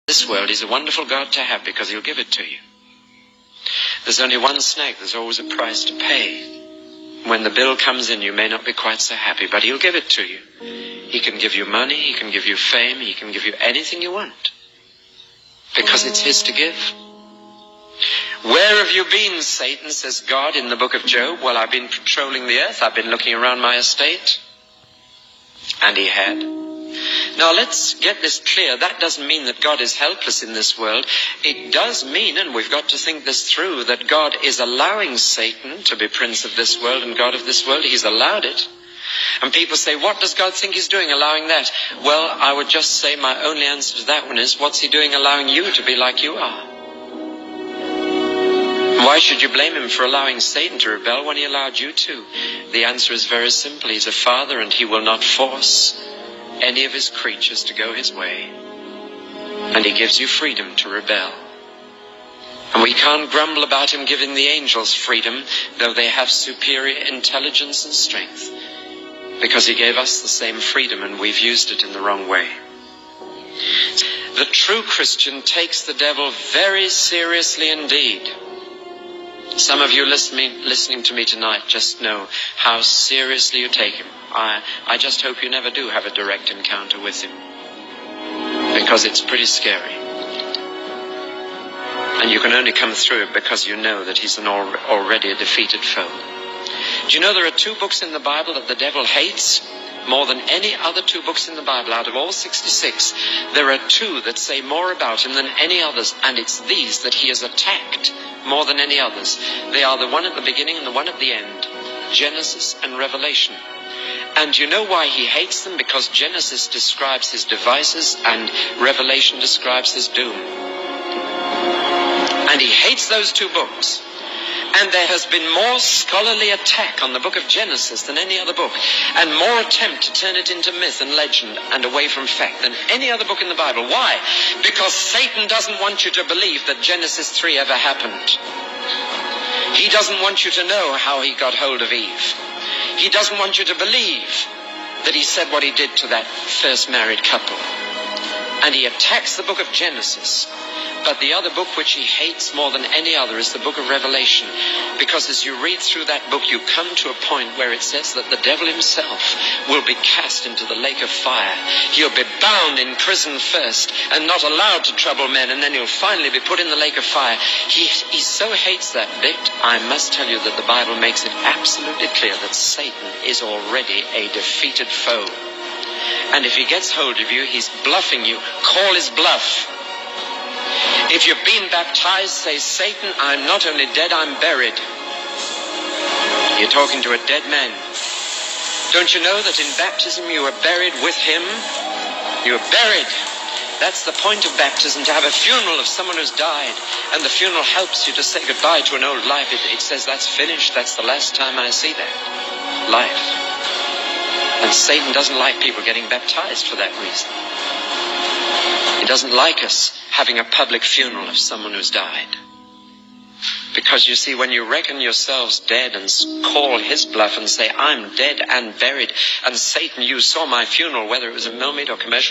This world is a wonderful God to have because he'll give it to you. There's only one snag. There's always a price to pay. When the bill comes in, you may not be quite so happy, but he'll give it to you. He can give you money, he can give you fame, he can give you anything you want. Because it's his to give. Where have you been, Satan, says God in the book of Job? Well, I've been patrolling the earth. I've been looking around my estate. And he had. Now let's get this clear. That doesn't mean that God is helpless in this world. It does mean, and we've got to think this through, that God is allowing Satan to be prince of this world and God of this world. He's allowed it. And people say, what does God think he's doing allowing that? Well, I would just say my only answer to that one is, what's he doing allowing you to be like you are? Why should you blame him for allowing Satan to rebel when he allowed you to? The answer is very simple. He's a father and he will not force any of his creatures to go his way. And he gives you freedom to rebel. And we can't grumble about him giving the angels freedom, though they have superior intelligence and strength, because he gave us the same freedom and we've used it in the wrong way. The true Christian takes the devil very seriously indeed. Some of you listening to me tonight just know how seriously you take him. I just hope you never do have a direct encounter with him, because it's pretty scary. And you can only come through it because you know that he's already a defeated foe. Do you know there are 2 books in the Bible that the devil hates more than any other 2 books in the Bible? Out of all 66, there are 2 that say more about him than any others, and it's these that he has attacked more than any others. They are the one at the beginning and the one at the end, Genesis and Revelation. And you know why he hates them? Because Genesis describes his devices and Revelation describes his doom. And he hates those 2 books. And there has been more scholarly attack on the book of Genesis than any other book, and more attempt to turn it into myth and legend and away from fact than any other book in the Bible. Why? Because Satan doesn't want you to believe that Genesis 3 ever happened. He doesn't want you to know how he got hold of Eve. He doesn't want you to believe that he said what he did to that first married couple. And he attacks the book of Genesis. But the other book which he hates more than any other is the book of Revelation. Because as you read through that book, you come to a point where it says that the devil himself will be cast into the lake of fire. He'll be bound in prison first and not allowed to trouble men, and then he'll finally be put in the lake of fire. He so hates that bit, I must tell you that the Bible makes it absolutely clear that Satan is already a defeated foe. And if he gets hold of you, he's bluffing you. Call his bluff. If you've been baptized, say, Satan, I'm not only dead, I'm buried. You're talking to a dead man. Don't you know that in baptism you are buried with him? You are buried. That's the point of baptism, to have a funeral of someone who's died. And the funeral helps you to say goodbye to an old life. It says, that's finished. That's the last time I see that life. And Satan doesn't like people getting baptized for that reason. He doesn't like us having a public funeral of someone who's died. Because you see, when you reckon yourselves dead and call his bluff and say, I'm dead and buried, and Satan, you saw my funeral, whether it was a Millmead or commercial